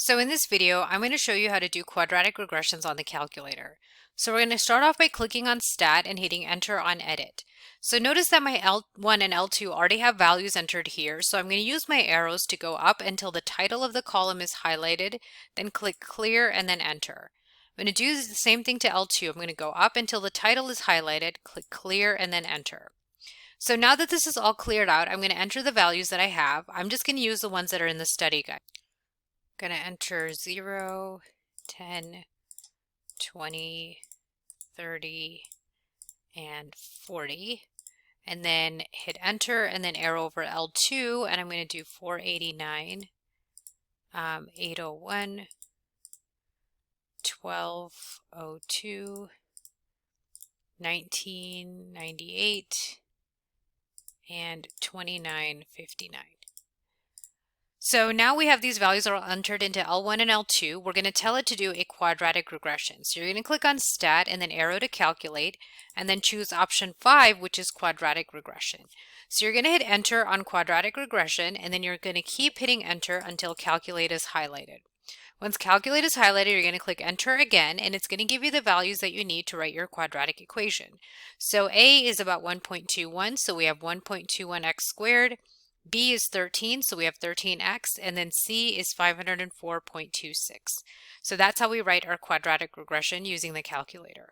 So in this video, I'm going to show you how to do quadratic regressions on the calculator. So we're going to start off by clicking on Stat and hitting Enter on Edit. So notice that my L1 and L2 already have values entered here, so I'm going to use my arrows to go up until the title of the column is highlighted, then click Clear and then Enter. I'm going to do the same thing to L2. I'm going to go up until the title is highlighted, click Clear and then Enter. So now that this is all cleared out, I'm going to enter the values that I have. I'm just going to use the ones that are in the study guide. Going to enter 0, 10, 20, 30, and 40. And then hit enter and then arrow over L2 and I'm going to do 489, 801, 1202, 1998, and 2959. So now we have these values that are entered into L1 and L2. We're going to tell it to do a quadratic regression. So you're going to click on Stat and then arrow to Calculate and then choose option 5, which is quadratic regression. So you're going to hit Enter on quadratic regression and then you're going to keep hitting Enter until Calculate is highlighted. Once Calculate is highlighted, you're going to click Enter again and it's going to give you the values that you need to write your quadratic equation. So A is about 1.21, so we have 1.21x squared. B is 13, so we have 13x, and then C is 504.26. So that's how we write our quadratic regression using the calculator.